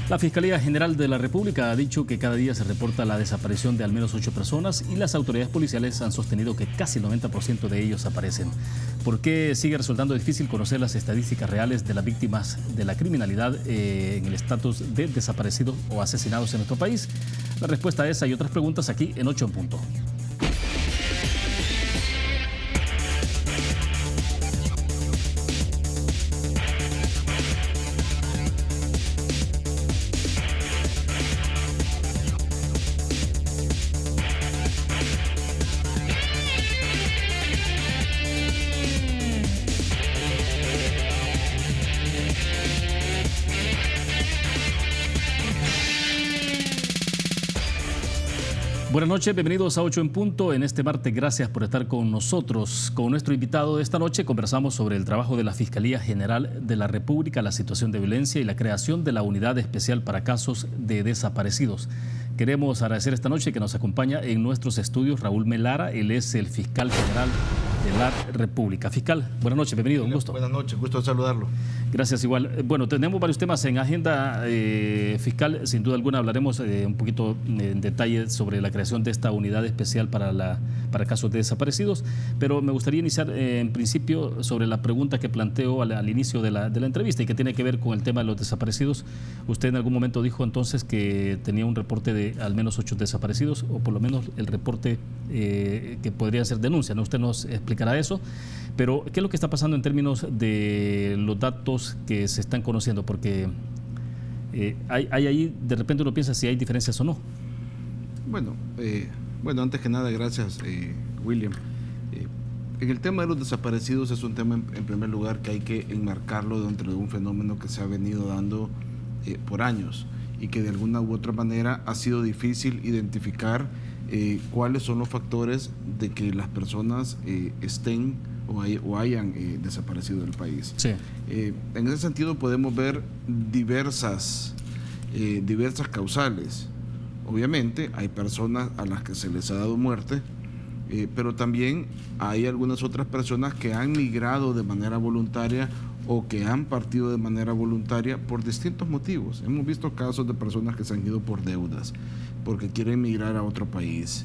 La Fiscalía General de la República ha dicho que cada día se reporta la desaparición de al menos 8 personas y las autoridades policiales han sostenido que casi el 90% de ellos aparecen. ¿Por qué sigue resultando difícil conocer las estadísticas reales de las víctimas de la criminalidad en el estatus de desaparecidos o asesinados en nuestro país? La respuesta a esa y otras preguntas aquí en 8 en punto. Buenas noches, bienvenidos a 8 en punto. En este martes, gracias por estar con nosotros. Con nuestro invitado de esta noche conversamos sobre el trabajo de la Fiscalía General de la República, la situación de violencia y la creación de la Unidad Especial para Casos de Desaparecidos. Queremos agradecer esta noche que nos acompaña en nuestros estudios Raúl Melara. Él es el Fiscal General de la República. Fiscal, buenas noches, bienvenido, un gusto. Buenas noches, gusto saludarlo. Gracias, igual. Bueno, tenemos varios temas en agenda, fiscal. Sin duda alguna hablaremos un poquito en detalle sobre la creación de esta unidad especial para casos de desaparecidos, pero me gustaría iniciar en principio sobre la pregunta que planteó al inicio de la entrevista y que tiene que ver con el tema de los desaparecidos. Usted en algún momento dijo entonces que tenía un reporte de al menos 8 desaparecidos, o por lo menos el reporte que podría ser denuncia, ¿no? Usted nos explicará eso. Pero, ¿qué es lo que está pasando en términos de los datos que se están conociendo? Porque hay ahí, de repente uno piensa si hay diferencias o no. Bueno, antes que nada, gracias, William. En el tema de los desaparecidos es un tema, en primer lugar, que hay que enmarcarlo dentro de un fenómeno que se ha venido dando por años y que de alguna u otra manera ha sido difícil identificar cuáles son los factores de que las personas estén o hayan desaparecido del país. Sí. En ese sentido podemos ver diversas causales. Obviamente hay personas a las que se les ha dado muerte, pero también hay algunas otras personas que han migrado de manera voluntaria o que han partido de manera voluntaria por distintos motivos. Hemos visto casos de personas que se han ido por deudas, porque quieren migrar a otro país,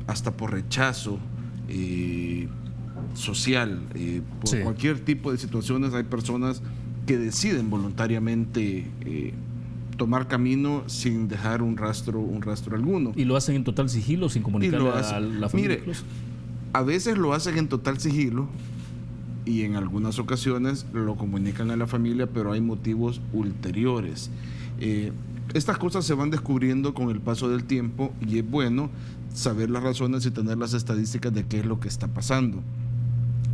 hasta por rechazo social, por sí, cualquier tipo de situaciones. Hay personas que deciden voluntariamente tomar camino sin dejar un rastro alguno. ¿Y lo hacen en total sigilo, sin comunicarle a la familia? Mire, a veces lo hacen en total sigilo y en algunas ocasiones lo comunican a la familia, pero hay motivos ulteriores. Estas cosas se van descubriendo con el paso del tiempo y es bueno saber las razones y tener las estadísticas de qué es lo que está pasando.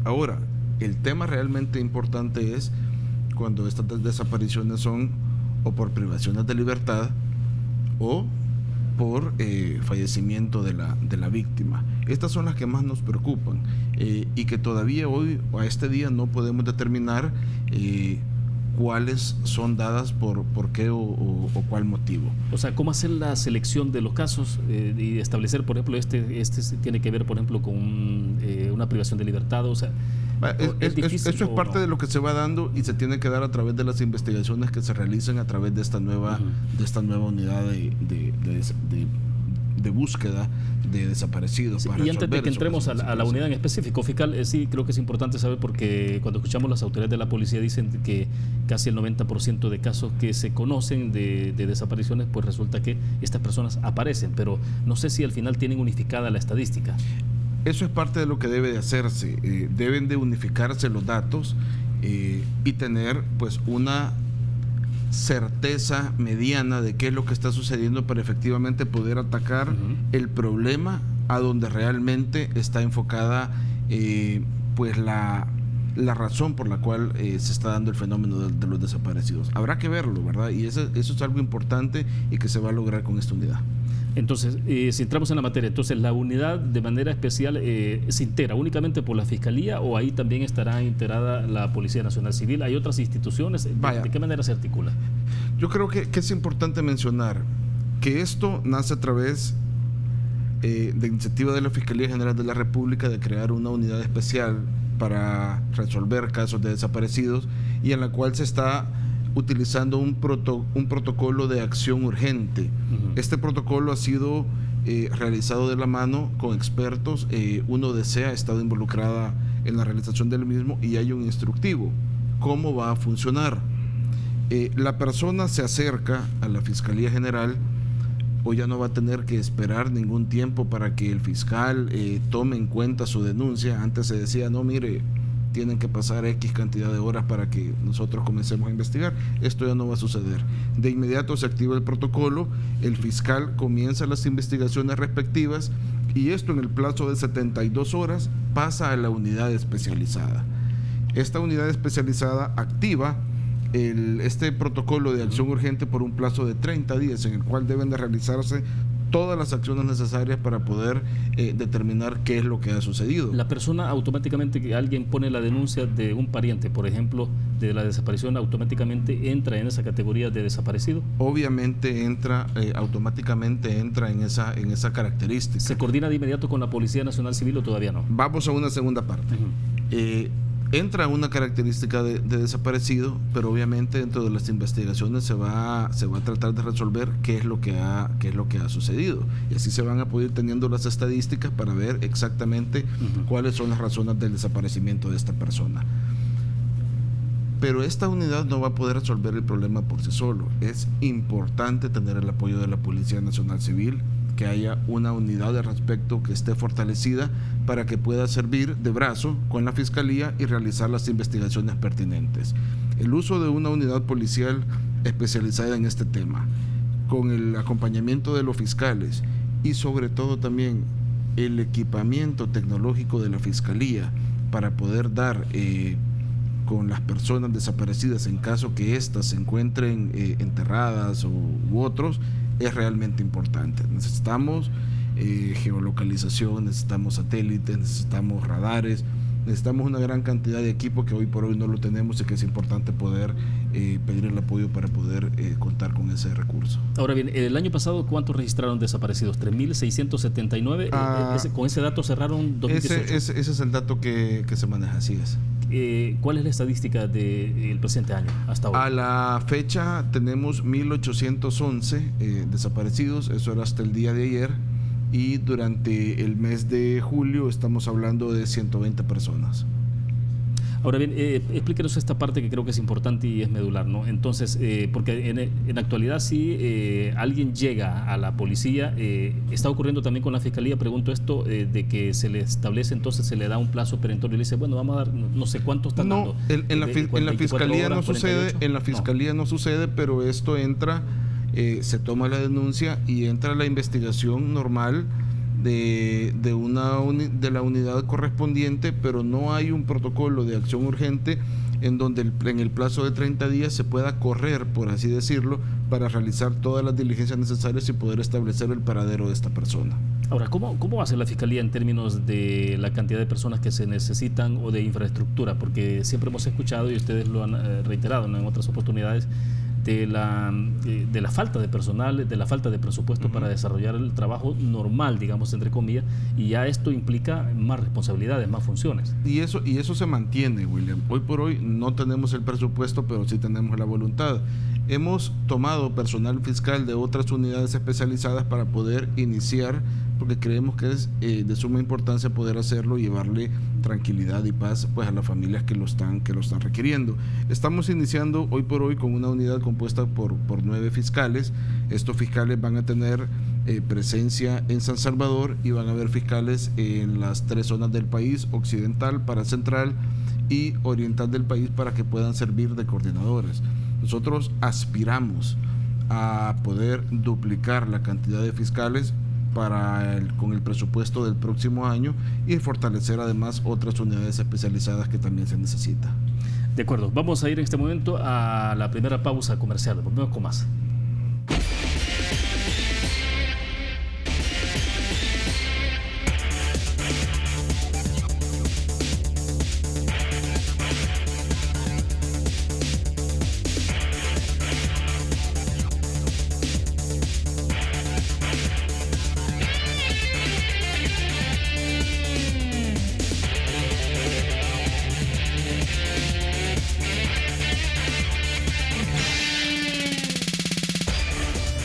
Ahora, el tema realmente importante es cuando estas desapariciones son o por privaciones de libertad o por fallecimiento de la víctima. Estas son las que más nos preocupan y que todavía hoy, a este día, no podemos determinar cuáles son dadas por qué o cuál motivo. O sea, ¿cómo hacer la selección de los casos y establecer, por ejemplo, este tiene que ver, por ejemplo, con una privación de libertad? O sea, eso es parte de lo que se va dando y se tiene que dar a través de las investigaciones que se realicen a través de esta nueva unidad de búsqueda de desaparecidos. Sí, y antes de que entremos a la unidad en específico, fiscal, sí creo que es importante saber, porque cuando escuchamos las autoridades de la policía dicen que casi el 90% de casos que se conocen de desapariciones, pues resulta que estas personas aparecen, pero no sé si al final tienen unificada la estadística. Eso es parte de lo que debe de hacerse. Deben de unificarse los datos y tener pues una certeza mediana de qué es lo que está sucediendo para efectivamente poder atacar el problema a donde realmente está enfocada pues la razón por la cual se está dando el fenómeno de los desaparecidos. Habrá que verlo, ¿verdad? Y eso es algo importante y que se va a lograr con esta unidad. Entonces, si entramos en la materia, entonces la unidad de manera especial se integra únicamente por la Fiscalía, o ahí también estará integrada la Policía Nacional Civil. ¿Hay otras instituciones? ¿De qué manera se articula? Yo creo que es importante mencionar que esto nace a través de iniciativa de la Fiscalía General de la República de crear una unidad especial para resolver casos de desaparecidos, y en la cual se está utilizando un protocolo de acción urgente. Este protocolo ha sido realizado de la mano con expertos. UNODC ha estado involucrada en la realización del mismo y hay un instructivo. ¿Cómo va a funcionar? La persona se acerca a la Fiscalía General, o ya no va a tener que esperar ningún tiempo para que el fiscal tome en cuenta su denuncia. Antes se decía, no, mire, tienen que pasar X cantidad de horas para que nosotros comencemos a investigar. Esto ya no va a suceder. De inmediato se activa el protocolo, el fiscal comienza las investigaciones respectivas y esto en el plazo de 72 horas pasa a la unidad especializada. Esta unidad especializada activa este protocolo de acción urgente por un plazo de 30 días en el cual deben de realizarse todas las acciones necesarias para poder determinar qué es lo que ha sucedido. La persona automáticamente, que alguien pone la denuncia de un pariente, por ejemplo, de la desaparición, automáticamente entra en esa categoría de desaparecido. Obviamente automáticamente entra en esa característica. ¿Se coordina de inmediato con la Policía Nacional Civil o todavía no? Vamos a una segunda parte. Entra una característica de desaparecido, pero obviamente dentro de las investigaciones se va a tratar de resolver qué es lo que ha sucedido, y así se van a poder ir teniendo las estadísticas para ver exactamente cuáles son las razones del desaparecimiento de esta persona. Pero esta unidad no va a poder resolver el problema por sí solo. Es importante tener el apoyo de la Policía Nacional Civil, que haya una unidad al respecto que esté fortalecida para que pueda servir de brazo con la Fiscalía y realizar las investigaciones pertinentes. El uso de una unidad policial especializada en este tema, con el acompañamiento de los fiscales y sobre todo también el equipamiento tecnológico de la Fiscalía para poder dar con las personas desaparecidas en caso que éstas se encuentren enterradas u otros, es realmente importante. Necesitamos geolocalización, necesitamos satélites, necesitamos radares, necesitamos una gran cantidad de equipo que hoy por hoy no lo tenemos y que es importante poder pedir el apoyo para poder contar con ese recurso. Ahora bien, el año pasado, ¿cuántos registraron desaparecidos? 3.679. Con ese dato cerraron 2018. Ese es el dato que se maneja, así es. ¿Cuál es la estadística del presente año hasta ahora? A la fecha tenemos 1.811 desaparecidos, eso era hasta el día de ayer, y durante el mes de julio estamos hablando de 120 personas. Ahora bien, explíquenos esta parte que creo que es importante y es medular, ¿no? Entonces, porque en actualidad si alguien llega a la policía, está ocurriendo también con la Fiscalía, pregunto esto, de que se le establece, entonces se le da un plazo perentorio y le dice, bueno, vamos a dar, no sé cuánto están dando. En la Fiscalía horas, no sucede, en la Fiscalía no sucede, pero esto entra, se toma la denuncia y entra la investigación normal de la unidad correspondiente, pero no hay un protocolo de acción urgente en donde en el plazo de 30 días se pueda correr, por así decirlo, para realizar todas las diligencias necesarias y poder establecer el paradero de esta persona. Ahora, ¿cómo va a ser la Fiscalía en términos de la cantidad de personas que se necesitan o de infraestructura? Porque siempre hemos escuchado, y ustedes lo han reiterado, ¿no?, en otras oportunidades, de la falta de personal, de la falta de presupuesto para desarrollar el trabajo normal, digamos, entre comillas, y ya esto implica más responsabilidades, más funciones. Y eso se mantiene, William. Hoy por hoy no tenemos el presupuesto, pero sí tenemos la voluntad. Hemos tomado personal fiscal de otras unidades especializadas para poder iniciar, porque creemos que es de suma importancia poder hacerlo y llevarle tranquilidad y paz pues a las familias que lo están requiriendo. Estamos iniciando hoy por hoy con una unidad compuesta por 9 fiscales. Estos fiscales van a tener presencia en San Salvador y van a haber fiscales en las 3 zonas del país: occidental, para central y oriental del país, para que puedan servir de coordinadores. Nosotros aspiramos a poder duplicar la cantidad de fiscales con el presupuesto del próximo año y fortalecer además otras unidades especializadas que también se necesita. De acuerdo, vamos a ir en este momento a la primera pausa comercial. Volvemos con más.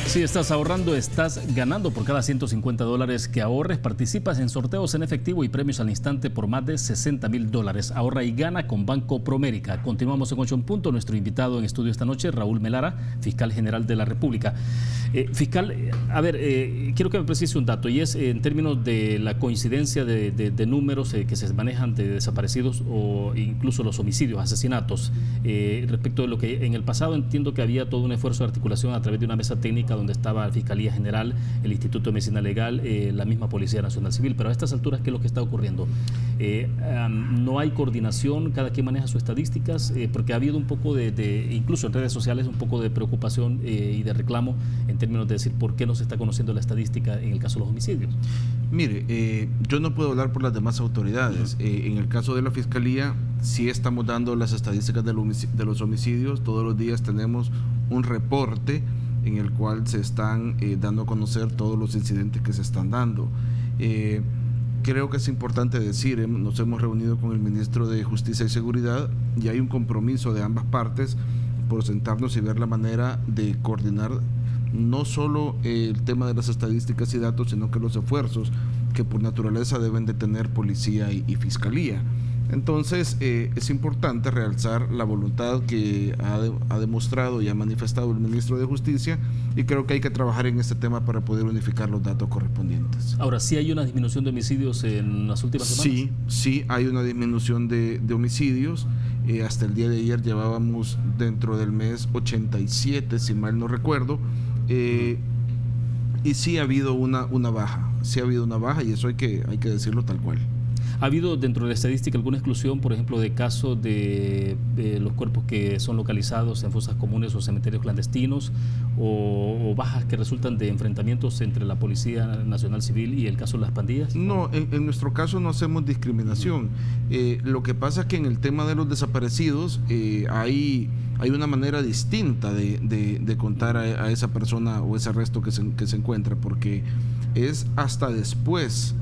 Si estás ahorrando, estás ganando. Por cada $150 que ahorres, participas en sorteos en efectivo y premios al instante por más de $60,000. Ahorra y gana con Banco Promérica. Continuamos en 8 en punto. Nuestro invitado en estudio esta noche, Raúl Melara, fiscal general de la República. Fiscal, a ver, quiero que me precise un dato, y es en términos de la coincidencia de números que se manejan de desaparecidos o incluso los homicidios, asesinatos. Respecto de lo que en el pasado entiendo que había todo un esfuerzo de articulación a través de una mesa técnica donde estaba la Fiscalía General, el Instituto de Medicina Legal, la misma Policía Nacional Civil, pero a estas alturas, ¿qué es lo que está ocurriendo? No hay coordinación, cada quien maneja sus estadísticas, porque ha habido un poco incluso en redes sociales, un poco de preocupación y de reclamo en términos de decir por qué no se está conociendo la estadística en el caso de los homicidios. Mire, yo no puedo hablar por las demás autoridades. En el caso de la Fiscalía, sí estamos dando las estadísticas de los homicidios. Todos los días tenemos un reporte en el cual se están dando a conocer todos los incidentes que se están dando. Creo que es importante decir, nos hemos reunido con el ministro de Justicia y Seguridad y hay un compromiso de ambas partes por sentarnos y ver la manera de coordinar no solo el tema de las estadísticas y datos, sino que los esfuerzos que por naturaleza deben de tener policía y fiscalía. Entonces es importante realzar la voluntad que ha demostrado y ha manifestado el ministro de Justicia, y creo que hay que trabajar en este tema para poder unificar los datos correspondientes. Ahora, ¿sí hay una disminución de homicidios en las últimas semanas? Sí, hay una disminución de homicidios. Hasta el día de ayer llevábamos dentro del mes 87, si mal no recuerdo, y sí ha habido una baja, y eso hay que decirlo tal cual. ¿Ha habido dentro de la estadística alguna exclusión, por ejemplo, de casos de los cuerpos que son localizados en fosas comunes o cementerios clandestinos, o bajas que resultan de enfrentamientos entre la Policía Nacional Civil y el caso de las pandillas? No, en nuestro caso no hacemos discriminación. Lo que pasa es que en el tema de los desaparecidos hay una manera distinta de contar a esa persona o ese resto que se encuentra, porque es hasta después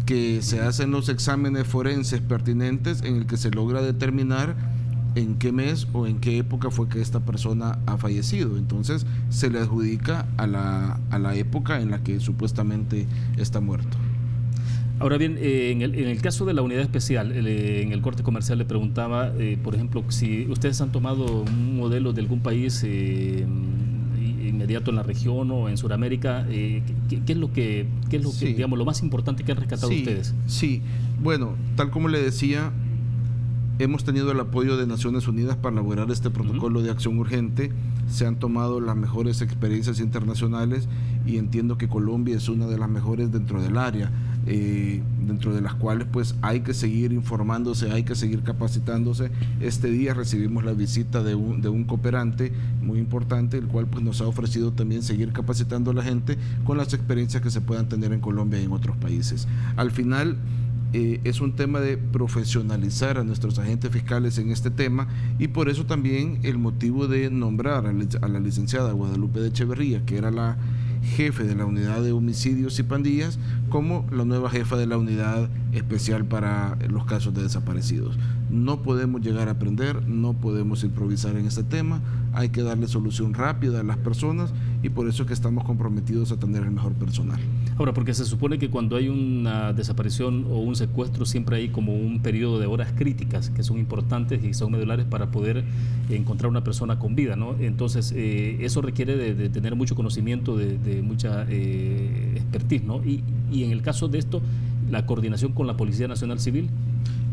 que se hacen los exámenes forenses pertinentes en el que se logra determinar en qué mes o en qué época fue que esta persona ha fallecido. Entonces se le adjudica a la época en la que supuestamente está muerto. Ahora bien, en el caso de la unidad especial, en el corte comercial le preguntaba, por ejemplo, si ustedes han tomado un modelo de algún país inmediato en la región o en Sudamérica, ¿qué es lo que digamos, lo más importante que han rescatado ustedes? Sí, bueno, tal como le decía, hemos tenido el apoyo de Naciones Unidas para elaborar este protocolo de acción urgente. Se han tomado las mejores experiencias internacionales y entiendo que Colombia es una de las mejores dentro del área, dentro de las cuales pues hay que seguir informándose, hay que seguir capacitándose. Este día recibimos la visita de un cooperante muy importante, el cual pues nos ha ofrecido también seguir capacitando a la gente con las experiencias que se puedan tener en Colombia y en otros países. Al final es un tema de profesionalizar a nuestros agentes fiscales en este tema, y por eso también el motivo de nombrar a la licenciada Guadalupe de Echeverría, que era la jefe de la unidad de homicidios y pandillas, como la nueva jefa de la unidad especial para los casos de desaparecidos. No podemos llegar a aprender, no podemos improvisar en este tema, hay que darle solución rápida a las personas, y por eso es que estamos comprometidos a tener el mejor personal. Ahora, porque se supone que cuando hay una desaparición o un secuestro siempre hay como un periodo de horas críticas que son importantes y son medulares para poder encontrar una persona con vida, ¿no? Entonces, eso requiere de tener mucho conocimiento, de mucha expertise, ¿no? Y en el caso de esto, la coordinación con la Policía Nacional Civil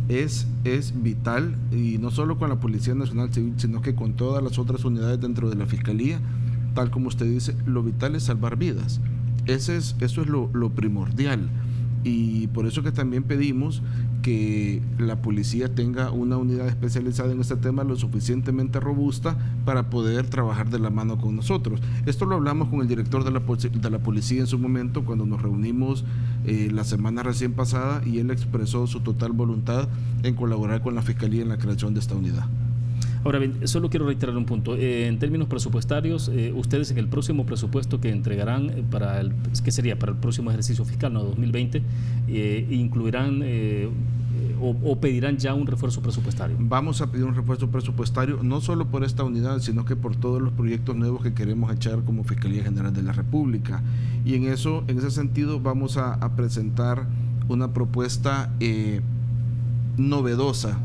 es vital, y no solo con la Policía Nacional Civil, sino que con todas las otras unidades dentro de la Fiscalía. Tal como usted dice, lo vital es salvar vidas. Eso es lo primordial, y por eso que también pedimos que la policía tenga una unidad especializada en este tema lo suficientemente robusta para poder trabajar de la mano con nosotros. Esto lo hablamos con el director de la policía en su momento cuando nos reunimos la semana recién pasada, y él expresó su total voluntad en colaborar con la Fiscalía en la creación de esta unidad. Ahora bien, solo quiero reiterar un punto. En términos presupuestarios, ustedes en el próximo presupuesto que entregarán que sería para el próximo ejercicio fiscal, no 2020, incluirán o pedirán ya un refuerzo presupuestario? Vamos a pedir un refuerzo presupuestario, no solo por esta unidad, sino que por todos los proyectos nuevos que queremos echar como Fiscalía General de la República. Y en ese sentido vamos a presentar una propuesta novedosa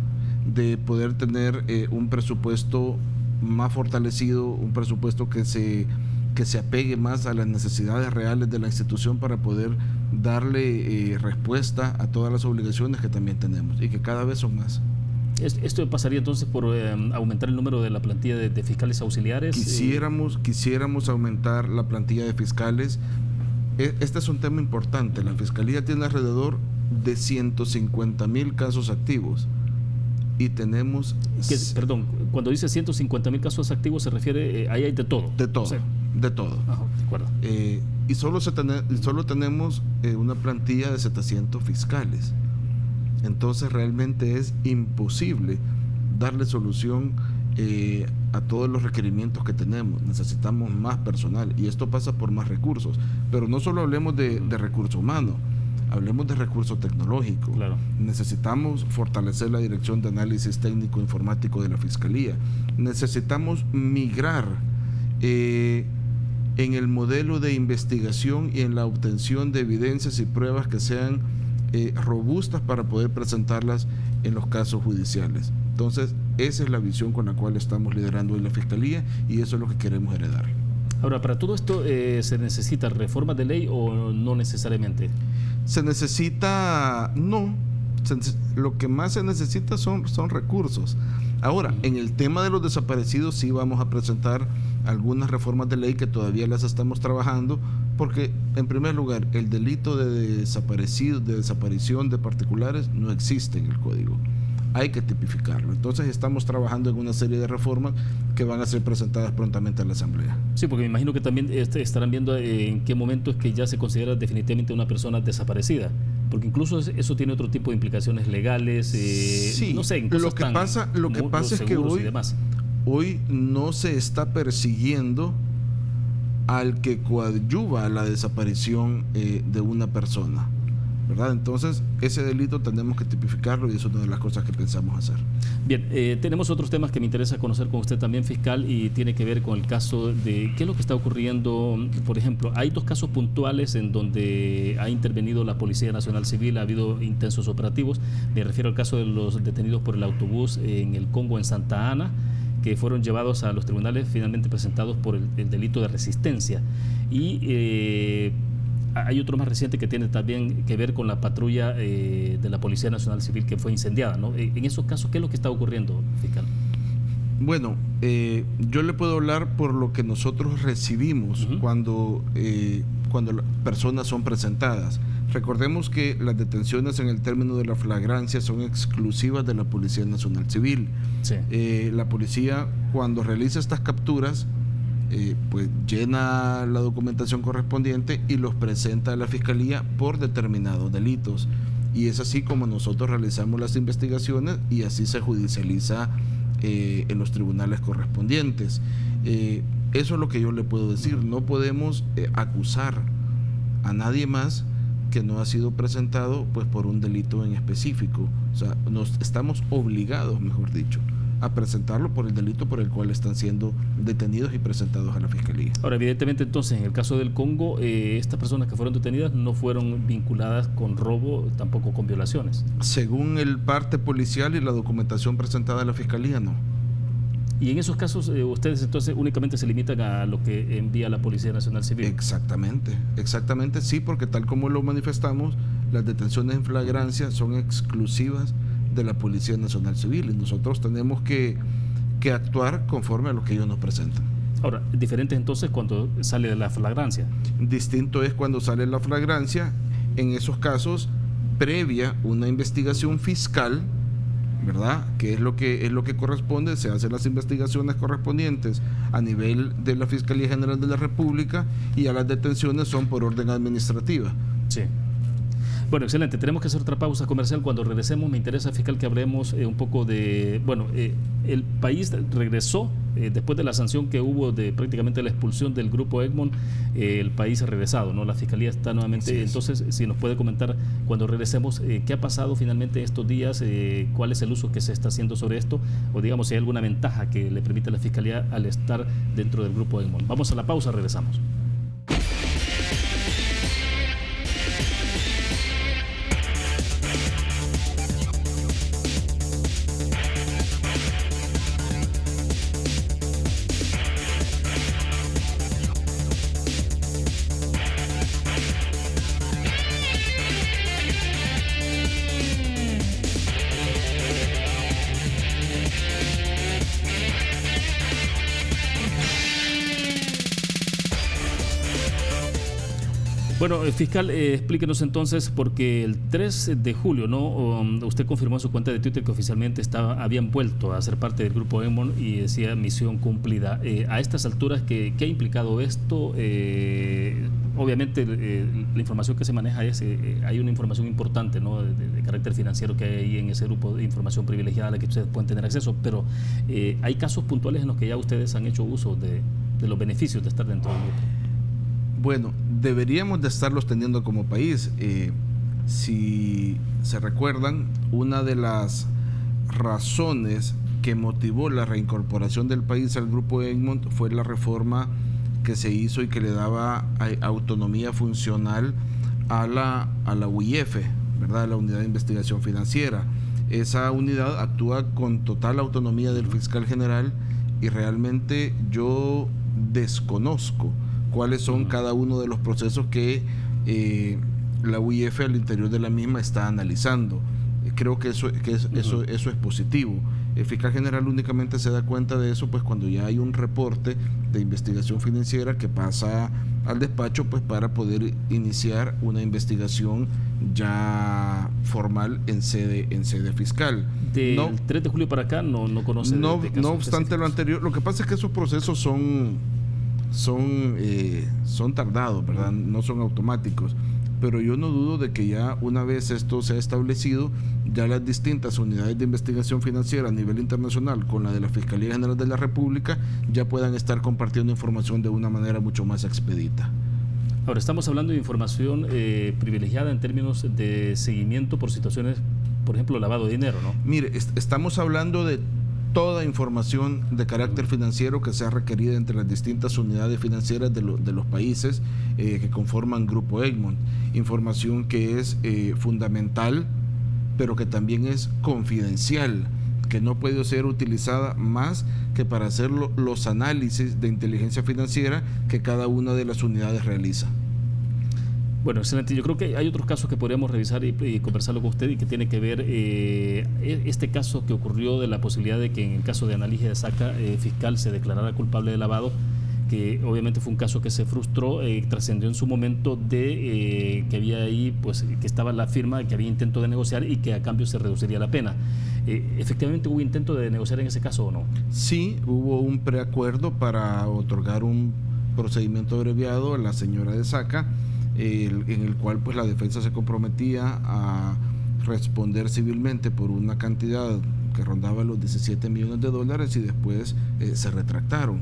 de poder tener un presupuesto más fortalecido, un presupuesto que se apegue más a las necesidades reales de la institución para poder darle respuesta a todas las obligaciones que también tenemos y que cada vez son más. ¿Esto pasaría entonces por aumentar el número de la plantilla de fiscales auxiliares? Quisiéramos aumentar la plantilla de fiscales. Este es un tema importante. La Fiscalía tiene alrededor de 150,000 casos activos y tenemos... Perdón, cuando dice 150,000 casos activos se refiere, ahí hay de todo. De todo, o sea, de todo. Ajá, de acuerdo. Y solo tenemos una plantilla de 700 fiscales. Entonces realmente es imposible darle solución a todos los requerimientos que tenemos. Necesitamos más personal y esto pasa por más recursos. Pero no solo hablemos de recurso humano, hablemos de recurso tecnológico. Claro. Necesitamos fortalecer la dirección de análisis técnico informático de la Fiscalía. Necesitamos migrar en el modelo de investigación y en la obtención de evidencias y pruebas que sean robustas para poder presentarlas en los casos judiciales. Entonces, esa es la visión con la cual estamos liderando en la Fiscalía y eso es lo que queremos heredar. Ahora, ¿para todo esto se necesita reforma de ley o no necesariamente? Se necesita, lo que más se necesita son recursos. Ahora, en el tema de los desaparecidos sí vamos a presentar algunas reformas de ley que todavía las estamos trabajando, porque en primer lugar el delito de desaparición de particulares no existe en el código. Hay que tipificarlo. Entonces estamos trabajando en una serie de reformas que van a ser presentadas prontamente a la Asamblea. Sí, porque me imagino que también estarán viendo en qué momento es que ya se considera definitivamente una persona desaparecida, porque incluso eso tiene otro tipo de implicaciones legales, sí, no sé, incluso lo que pasa es que hoy no se está persiguiendo al que coadyuva a la desaparición de una persona, ¿verdad? Entonces, ese delito tenemos que tipificarlo y eso es una de las cosas que pensamos hacer. Bien, tenemos otros temas que me interesa conocer con usted también, fiscal, y tiene que ver con el caso de qué es lo que está ocurriendo. Por ejemplo, hay 2 casos puntuales en donde ha intervenido la Policía Nacional Civil, ha habido intensos operativos. Me refiero al caso de los detenidos por el autobús en el Congo, en Santa Ana, que fueron llevados a los tribunales finalmente presentados por el delito de resistencia. Y hay otro más reciente que tiene también que ver con la patrulla de la Policía Nacional Civil que fue incendiada, ¿no? En esos casos, ¿qué es lo que está ocurriendo, fiscal? Bueno, yo le puedo hablar por lo que nosotros recibimos cuando las personas son presentadas. Recordemos que las detenciones en el término de la flagrancia son exclusivas de la Policía Nacional Civil. Sí. La policía, cuando realiza estas capturas, pues llena la documentación correspondiente y los presenta a la Fiscalía por determinados delitos. Y es así como nosotros realizamos las investigaciones y así se judicializa en los tribunales correspondientes. Eso es lo que yo le puedo decir. No podemos acusar a nadie más que no ha sido presentado pues por un delito en específico. O sea, estamos obligados, mejor dicho, a presentarlo por el delito por el cual están siendo detenidos y presentados a la Fiscalía. Ahora, evidentemente, entonces, en el caso del Congo, estas personas que fueron detenidas no fueron vinculadas con robo, tampoco con violaciones. Según el parte policial y la documentación presentada a la Fiscalía, no. Y en esos casos, ustedes entonces únicamente se limitan a lo que envía la Policía Nacional Civil. Exactamente, sí, porque tal como lo manifestamos, las detenciones en flagrancia son exclusivas de la Policía Nacional Civil y nosotros tenemos que actuar conforme a lo que ellos nos presentan. Ahora, diferente entonces cuando sale de la flagrancia. Distinto es cuando sale la flagrancia, en esos casos, previa una investigación fiscal, ¿verdad? Que es lo que corresponde, se hacen las investigaciones correspondientes a nivel de la Fiscalía General de la República y a las detenciones son por orden administrativa. Sí. Bueno, excelente. Tenemos que hacer otra pausa comercial. Cuando regresemos, me interesa, fiscal, que hablemos un poco de... Bueno, el país regresó después de la sanción que hubo de prácticamente la expulsión del grupo Egmont, el país ha regresado, ¿no? La Fiscalía está nuevamente. Entonces, si nos puede comentar cuando regresemos, ¿qué ha pasado finalmente estos días? ¿Cuál es el uso que se está haciendo sobre esto? O digamos, si hay alguna ventaja que le permite a la Fiscalía al estar dentro del grupo Egmont. Vamos a la pausa, regresamos. Bueno, fiscal, explíquenos entonces, porque el 3 de julio, ¿no? Usted confirmó en su cuenta de Twitter que oficialmente habían vuelto a ser parte del grupo Egmont y decía misión cumplida. A estas alturas, ¿qué ha implicado esto? Obviamente, la información que se maneja hay una información importante, ¿no? de carácter financiero que hay ahí en ese grupo de información privilegiada a la que ustedes pueden tener acceso, pero hay casos puntuales en los que ya ustedes han hecho uso de los beneficios de estar dentro del grupo. Bueno, deberíamos de estarlos teniendo como país. Si se recuerdan, una de las razones que motivó la reincorporación del país al grupo Egmont fue la reforma que se hizo y que le daba autonomía funcional a la UIF, ¿verdad? La Unidad de Investigación Financiera. Esa unidad actúa con total autonomía del fiscal general y realmente yo desconozco cuáles son cada uno de los procesos que la UIF al interior de la misma está analizando. Creo que eso es positivo. El fiscal general únicamente se da cuenta de eso pues cuando ya hay un reporte de investigación financiera que pasa al despacho pues para poder iniciar una investigación ya formal en sede fiscal. Del 3 de julio para acá no conoce. No obstante lo anterior, lo que pasa es que esos procesos son tardados, ¿verdad? No son automáticos, pero yo no dudo de que ya una vez esto se ha establecido, ya las distintas unidades de investigación financiera a nivel internacional con la de la Fiscalía General de la República ya puedan estar compartiendo información de una manera mucho más expedita. Ahora, estamos hablando de información privilegiada en términos de seguimiento por situaciones, por ejemplo, lavado de dinero, ¿no? Mire, estamos hablando de toda información de carácter financiero que sea requerida entre las distintas unidades financieras de los países que conforman Grupo Egmont. Información que es fundamental, pero que también es confidencial, que no puede ser utilizada más que para hacer los análisis de inteligencia financiera que cada una de las unidades realiza. Bueno, excelente. Yo creo que hay otros casos que podríamos revisar y conversarlo con usted y que tiene que ver este caso que ocurrió de la posibilidad de que en el caso de Annalise de Saca, fiscal se declarara culpable de lavado, que obviamente fue un caso que se frustró, trascendió en su momento de que había ahí, pues que estaba la firma, que había intento de negociar y que a cambio se reduciría la pena. ¿Efectivamente hubo intento de negociar en ese caso o no? Sí, hubo un preacuerdo para otorgar un procedimiento abreviado a la señora de Saca, en el cual pues la defensa se comprometía a responder civilmente por una cantidad que rondaba los $17 millones y después se retractaron.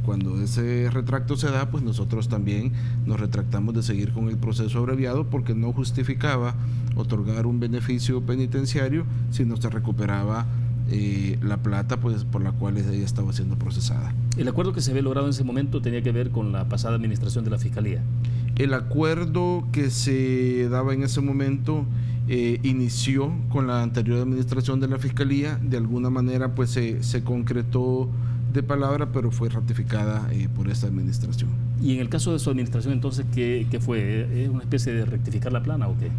Cuando ese retracto se da, pues nosotros también nos retractamos de seguir con el proceso abreviado porque no justificaba otorgar un beneficio penitenciario si no se recuperaba la plata pues por la cual ella estaba siendo procesada. ¿El acuerdo que se había logrado en ese momento tenía que ver con la pasada administración de la Fiscalía? El acuerdo que se daba en ese momento inició con la anterior administración de la Fiscalía. De alguna manera pues se concretó de palabra, pero fue ratificada por esta administración. ¿Y en el caso de su administración entonces qué fue? ¿Es una especie de rectificar la plana o qué?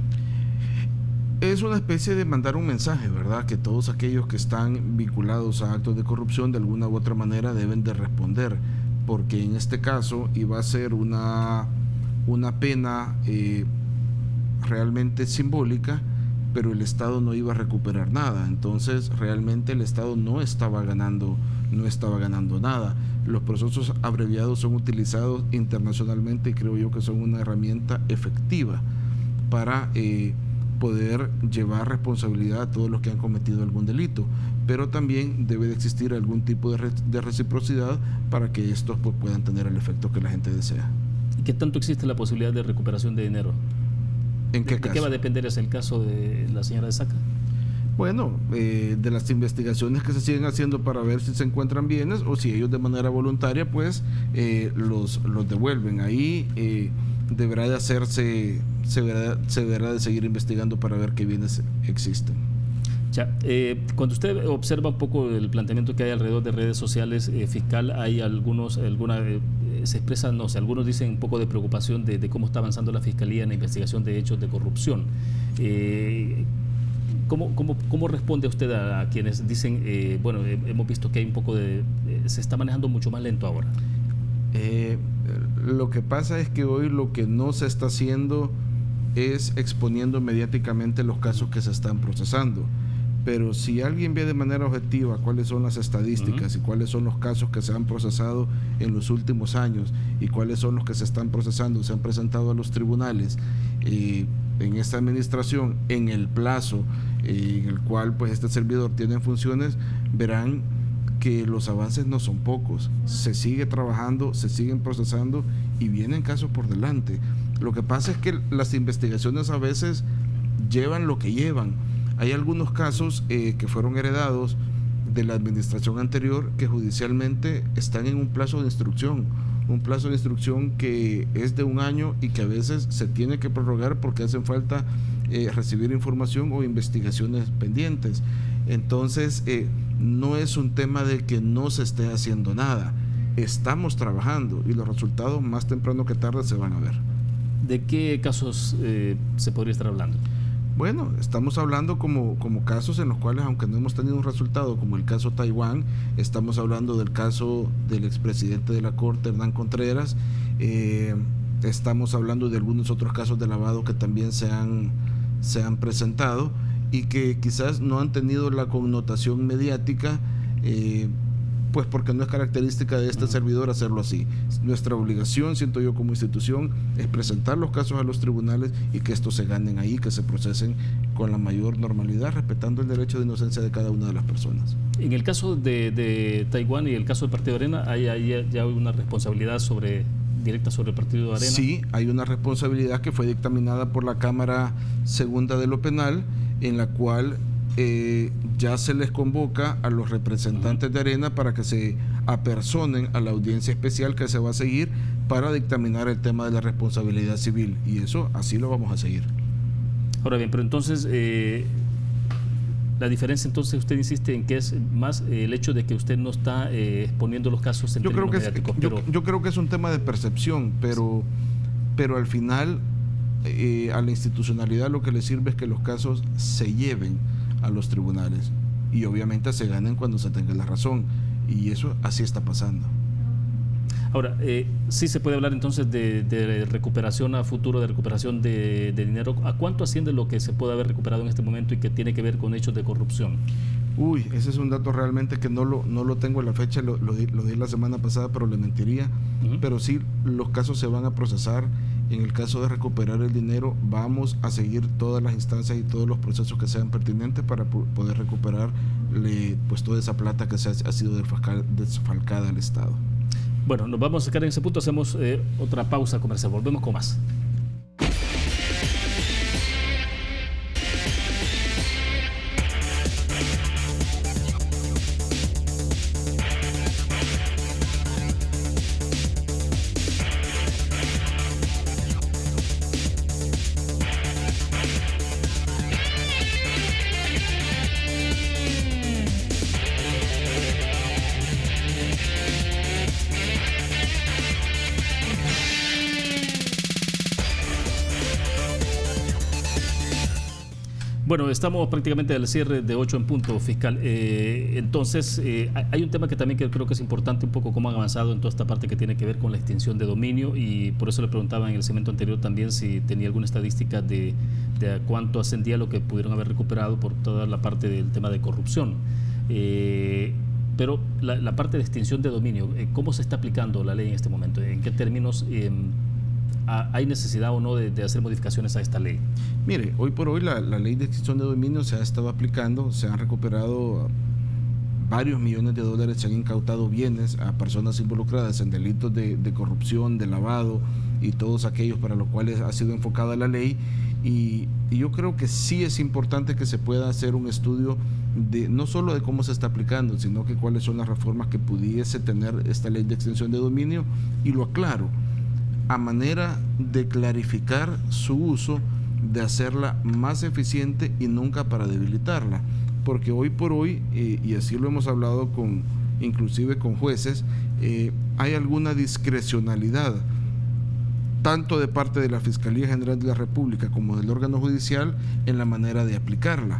Es una especie de mandar un mensaje, ¿verdad? Que todos aquellos que están vinculados a actos de corrupción de alguna u otra manera deben de responder, porque en este caso iba a ser una pena realmente simbólica, pero el Estado no iba a recuperar nada. Entonces realmente el Estado no estaba ganando nada. Los procesos abreviados son utilizados internacionalmente y creo yo que son una herramienta efectiva para poder llevar responsabilidad a todos los que han cometido algún delito, pero también debe de existir algún tipo de reciprocidad para que estos pues, puedan tener el efecto que la gente desea. ¿Y qué tanto existe la posibilidad de recuperación de dinero? ¿En qué caso? ¿De qué va a depender? ¿Es el caso de la señora de Saca? Bueno, de las investigaciones que se siguen haciendo para ver si se encuentran bienes o si ellos de manera voluntaria pues los devuelven. Ahí deberá de hacerse, se deberá de seguir investigando para ver qué bienes existen. Ya, cuando usted observa un poco el planteamiento que hay alrededor de redes sociales, fiscal, hay se expresan, no sé, algunos dicen un poco de preocupación de cómo está avanzando la Fiscalía en la investigación de hechos de corrupción. ¿Cómo responde usted a quienes dicen, bueno, hemos visto que hay un poco se está manejando mucho más lento ahora? Lo que pasa es que hoy lo que no se está haciendo es exponiendo mediáticamente los casos que se están procesando. Pero si alguien ve de manera objetiva cuáles son las estadísticas y cuáles son los casos que se han procesado en los últimos años y cuáles son los que se están procesando, se han presentado a los tribunales en esta administración, en el plazo en el cual pues este servidor tiene funciones, verán que los avances no son pocos. Se sigue trabajando, se siguen procesando y vienen casos por delante. Lo que pasa es que las investigaciones a veces llevan lo que llevan. Hay algunos casos que fueron heredados de la administración anterior que judicialmente están en un plazo de instrucción que es de 1 año y que a veces se tiene que prorrogar porque hacen falta recibir información o investigaciones pendientes. Entonces, no es un tema de que no se esté haciendo nada. Estamos trabajando y los resultados más temprano que tarde se van a ver. ¿De qué casos se podría estar hablando? Bueno, estamos hablando como casos en los cuales, aunque no hemos tenido un resultado, como el caso Taiwán, estamos hablando del caso del expresidente de la Corte, Hernán Contreras, estamos hablando de algunos otros casos de lavado que también se han presentado y que quizás no han tenido la connotación mediática, pues porque no es característica de este servidor hacerlo así. Nuestra obligación, siento yo como institución, es presentar los casos a los tribunales y que estos se ganen ahí, que se procesen con la mayor normalidad, respetando el derecho de inocencia de cada una de las personas. En el caso de Taiwán y el caso del Partido Arena, ¿hay ya una responsabilidad directa sobre el Partido Arena? Sí, hay una responsabilidad que fue dictaminada por la Cámara Segunda de lo Penal, en la cual ya se les convoca a los representantes de Arena para que se apersonen a la audiencia especial que se va a seguir para dictaminar el tema de la responsabilidad civil, y eso así lo vamos a seguir. Ahora bien, pero entonces la diferencia, entonces usted insiste en que es más el hecho de que usted no está exponiendo los casos en términos mediáticos. Yo creo que es un tema de percepción, pero al final a la institucionalidad lo que le sirve es que los casos se lleven a los tribunales y obviamente se ganen cuando se tenga la razón, y eso así está pasando. Ahora, sí se puede hablar entonces de recuperación a futuro, de recuperación de dinero. ¿A cuánto asciende lo que se puede haber recuperado en este momento y que tiene que ver con hechos de corrupción? Uy, ese es un dato realmente que no lo tengo en la fecha, lo di la semana pasada, pero le mentiría. Pero sí, los casos se van a procesar. En el caso de recuperar el dinero, vamos a seguir todas las instancias y todos los procesos que sean pertinentes para poder recuperarle pues toda esa plata que ha sido desfalcada al Estado. Bueno, nos vamos a sacar en ese punto, hacemos otra pausa comercial, volvemos con más. Bueno, estamos prácticamente al cierre de 8 en punto, fiscal. Entonces, hay un tema que también creo que es importante, un poco cómo han avanzado en toda esta parte que tiene que ver con la extinción de dominio, y por eso le preguntaba en el segmento anterior también si tenía alguna estadística de cuánto ascendía lo que pudieron haber recuperado por toda la parte del tema de corrupción. Pero la parte de extinción de dominio, ¿cómo se está aplicando la ley en este momento? ¿En qué términos ¿hay necesidad o no de hacer modificaciones a esta ley? Mire, hoy por hoy la ley de extinción de dominio se ha estado aplicando, se han recuperado varios millones de dólares, se han incautado bienes a personas involucradas en delitos de corrupción, de lavado y todos aquellos para los cuales ha sido enfocada la ley. Y yo creo que sí es importante que se pueda hacer un estudio no solo de cómo se está aplicando, sino que cuáles son las reformas que pudiese tener esta ley de extinción de dominio, y lo aclaro, a manera de clarificar su uso, de hacerla más eficiente y nunca para debilitarla, porque hoy por hoy, y así lo hemos hablado inclusive con jueces, hay alguna discrecionalidad tanto de parte de la Fiscalía General de la República como del órgano judicial en la manera de aplicarla.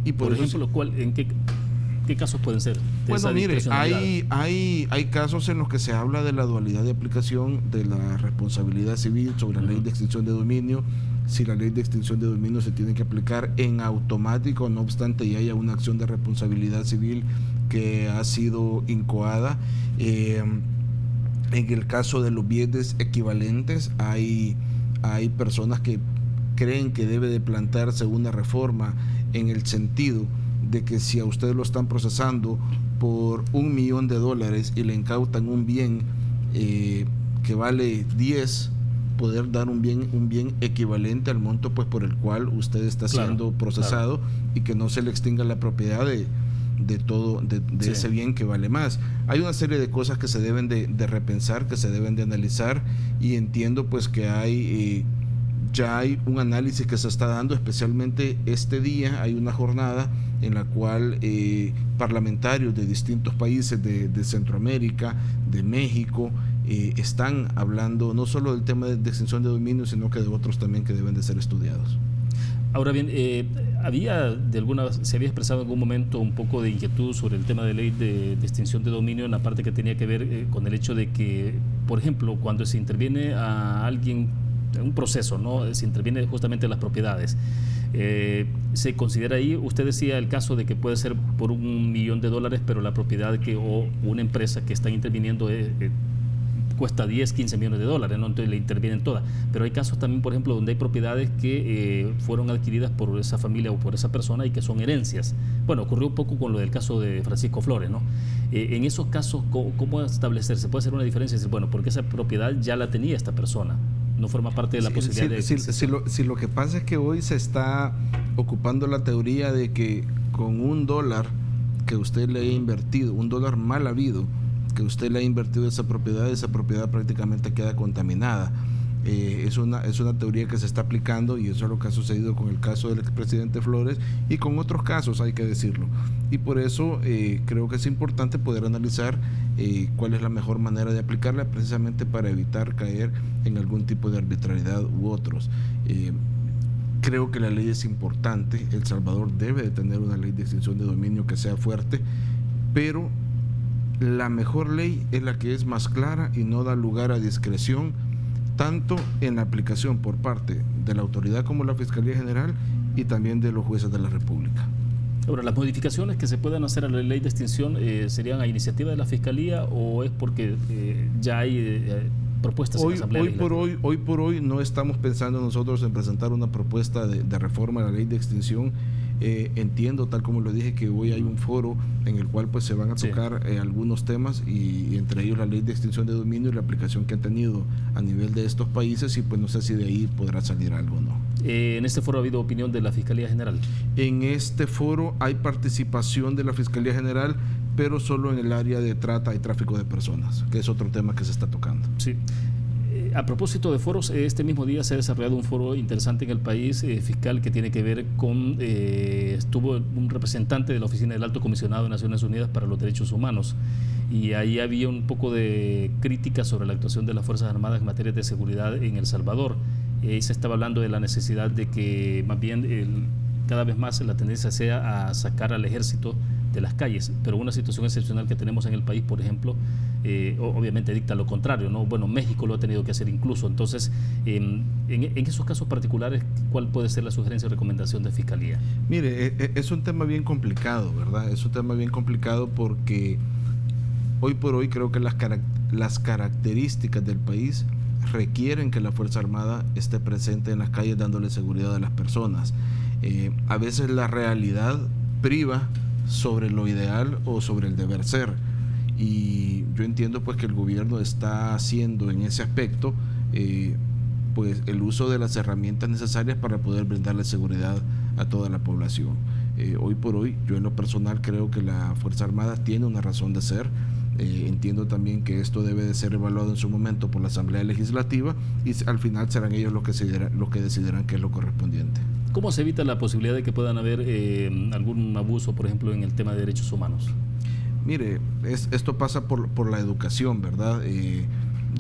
Y por ejemplo, ¿en qué casos pueden ser? Bueno, mire, hay casos en los que se habla de la dualidad de aplicación de la responsabilidad civil sobre la ley de extinción de dominio, si la ley de extinción de dominio se tiene que aplicar en automático, no obstante ya haya una acción de responsabilidad civil que ha sido incoada. En el caso de los bienes equivalentes, hay personas que creen que debe de plantearse una reforma en el sentido de que si a usted lo están procesando por $1 millón y le incautan un bien que vale 10, poder dar un bien equivalente al monto pues por el cual usted está siendo procesado, y que no se le extinga la propiedad de ese bien que vale más. Hay una serie de cosas que se deben de repensar, que se deben de analizar, y entiendo pues que ya hay un análisis que se está dando, especialmente este día hay una jornada en la cual parlamentarios de distintos países de Centroamérica, de México, están hablando no solo del tema de extinción de dominio, sino que de otros también que deben de ser estudiados. Ahora bien, se había expresado en algún momento un poco de inquietud sobre el tema de ley de extinción de dominio en la parte que tenía que ver con el hecho de que, por ejemplo, cuando se interviene a alguien en un proceso, ¿no? Se interviene justamente en las propiedades. Se considera ahí, usted decía el caso de que puede ser por $1 millón, pero la propiedad o una empresa que está interviniendo cuesta 10, 15 millones de dólares, ¿no? Entonces le intervienen todas. Pero hay casos también, por ejemplo, donde hay propiedades que fueron adquiridas por esa familia o por esa persona y que son herencias. Bueno, ocurrió un poco con lo del caso de Francisco Flores, ¿no? En esos casos, ¿cómo establecerse? ¿Puede ser una diferencia? Decir, bueno, porque esa propiedad ya la tenía esta persona, no forma parte de la posibilidad de... Si lo que pasa es que hoy se está ocupando la teoría de que con $1 que usted le haya invertido, $1 mal habido, que usted le ha invertido esa propiedad prácticamente queda contaminada. Es una teoría que se está aplicando, y eso es lo que ha sucedido con el caso del expresidente Flores y con otros casos, hay que decirlo. Y por eso creo que es importante poder analizar cuál es la mejor manera de aplicarla, precisamente para evitar caer en algún tipo de arbitrariedad u otros. Creo que la ley es importante. El Salvador debe de tener una ley de extinción de dominio que sea fuerte, pero la mejor ley es la que es más clara y no da lugar a discreción, tanto en la aplicación por parte de la autoridad como la Fiscalía General y también de los jueces de la República. Ahora, ¿las modificaciones que se puedan hacer a la ley de extinción serían a iniciativa de la Fiscalía o es porque ya hay propuestas en la Asamblea Legislativa? Hoy por hoy no estamos pensando nosotros en presentar una propuesta de reforma a la ley de extinción. Entiendo, tal como lo dije, que hoy hay un foro en el cual pues se van a tocar algunos temas, y entre ellos la ley de extinción de dominio y la aplicación que han tenido a nivel de estos países, y pues no sé si de ahí podrá salir algo o no. ¿En este foro ha habido opinión de la Fiscalía General? En este foro hay participación de la Fiscalía General, pero solo en el área de trata y tráfico de personas, que es otro tema que se está tocando. Sí. A propósito de foros, este mismo día se ha desarrollado un foro interesante en el país fiscal que tiene que ver con, estuvo un representante de la Oficina del Alto Comisionado de Naciones Unidas para los Derechos Humanos, y ahí había un poco de crítica sobre la actuación de las Fuerzas Armadas en materia de seguridad en El Salvador. Se estaba hablando de la necesidad de que más bien cada vez más la tendencia sea a sacar al ejército de las calles, pero una situación excepcional que tenemos en el país, por ejemplo, obviamente dicta lo contrario, ¿no? Bueno, México lo ha tenido que hacer incluso. Entonces, en esos casos particulares, ¿cuál puede ser la sugerencia o recomendación de Fiscalía? Mire, es un tema bien complicado, ¿verdad? Es un tema bien complicado porque hoy por hoy creo que las características del país requieren que la Fuerza Armada esté presente en las calles dándole seguridad a las personas. A veces la realidad priva sobre lo ideal o sobre el deber ser, y yo entiendo pues que el gobierno está haciendo en ese aspecto pues el uso de las herramientas necesarias para poder brindarle seguridad a toda la población. Hoy por hoy, yo en lo personal creo que la Fuerza Armada tiene una razón de ser. Entiendo también que esto debe de ser evaluado en su momento por la Asamblea Legislativa, y al final serán ellos los que decidirán qué es lo correspondiente. ¿Cómo se evita la posibilidad de que puedan haber algún abuso, por ejemplo, en el tema de derechos humanos? Mire, esto pasa por la educación, ¿verdad?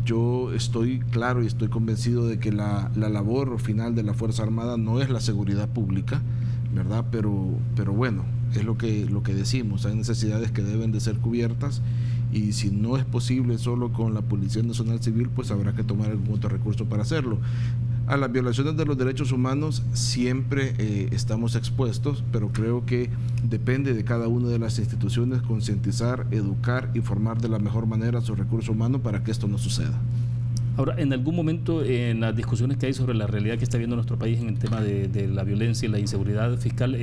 Yo estoy claro y estoy convencido de que la labor final de la Fuerza Armada no es la seguridad pública, ¿verdad? Pero bueno, es lo que decimos, hay necesidades que deben de ser cubiertas, y si no es posible solo con la Policía Nacional Civil, pues habrá que tomar algún otro recurso para hacerlo. A las violaciones de los derechos humanos siempre estamos expuestos, pero creo que depende de cada una de las instituciones concientizar, educar y formar de la mejor manera su recurso humano para que esto no suceda. Ahora, en algún momento en las discusiones que hay sobre la realidad que está viendo nuestro país en el tema de la violencia y la inseguridad fiscal,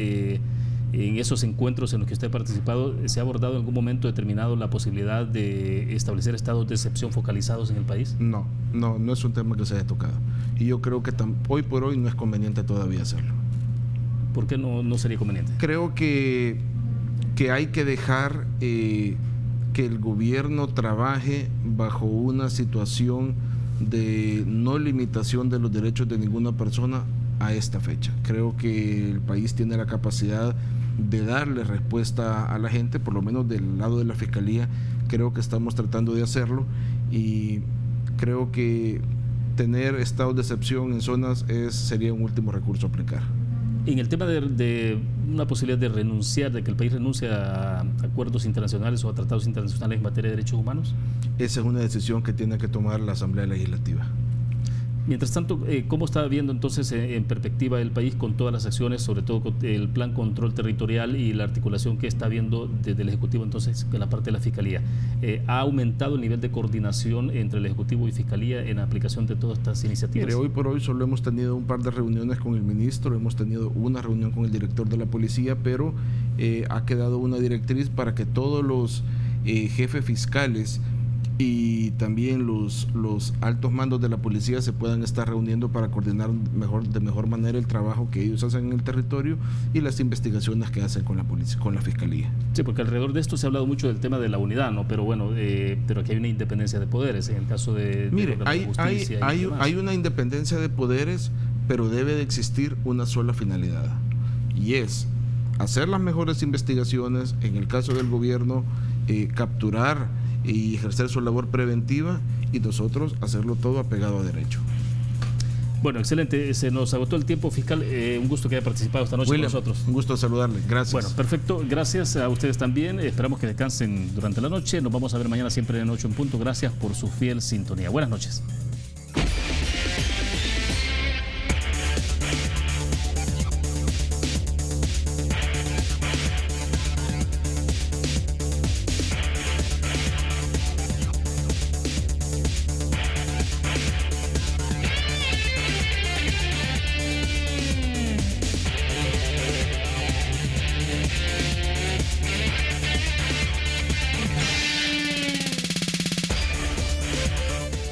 en esos encuentros en los que usted ha participado, ¿se ha abordado en algún momento determinado la posibilidad de establecer estados de excepción focalizados en el país? No es un tema que se haya tocado, y yo creo que hoy por hoy no es conveniente todavía hacerlo. ¿Por qué no sería conveniente? Creo que hay que dejar que el gobierno trabaje bajo una situación de no limitación de los derechos de ninguna persona a esta fecha. Creo que el país tiene la capacidad de darle respuesta a la gente, por lo menos del lado de la Fiscalía creo que estamos tratando de hacerlo, y creo que tener estados de excepción en zonas sería un último recurso a aplicar. En el tema de una posibilidad de renunciar, de que el país renuncie a acuerdos internacionales o a tratados internacionales en materia de derechos humanos. Esa es una decisión que tiene que tomar la Asamblea Legislativa. Mientras tanto, ¿cómo está viendo entonces en perspectiva el país con todas las acciones, sobre todo con el plan control territorial y la articulación que está viendo desde el Ejecutivo entonces en la parte de la Fiscalía? ¿Ha aumentado el nivel de coordinación entre el Ejecutivo y Fiscalía en la aplicación de todas estas iniciativas? Mire, hoy por hoy solo hemos tenido un par de reuniones con el ministro, hemos tenido una reunión con el director de la policía, pero ha quedado una directriz para que todos los jefes fiscales y también los altos mandos de la policía se puedan estar reuniendo para coordinar de mejor manera el trabajo que ellos hacen en el territorio y las investigaciones que hacen con la policía, con la Fiscalía. Sí, porque alrededor de esto se ha hablado mucho del tema de la unidad, ¿no? Pero bueno, pero aquí hay una independencia de poderes en el caso de la justicia. Hay una independencia de poderes, pero debe de existir una sola finalidad, y es hacer las mejores investigaciones, en el caso del gobierno, capturar y ejercer su labor preventiva, y nosotros hacerlo todo apegado a derecho. Bueno, excelente, se nos agotó el tiempo, fiscal, un gusto que haya participado esta noche, William, con nosotros. Un gusto saludarle, gracias. Bueno, perfecto, gracias a ustedes también, esperamos que descansen durante la noche, nos vamos a ver mañana siempre en 8 en punto, gracias por su fiel sintonía, buenas noches.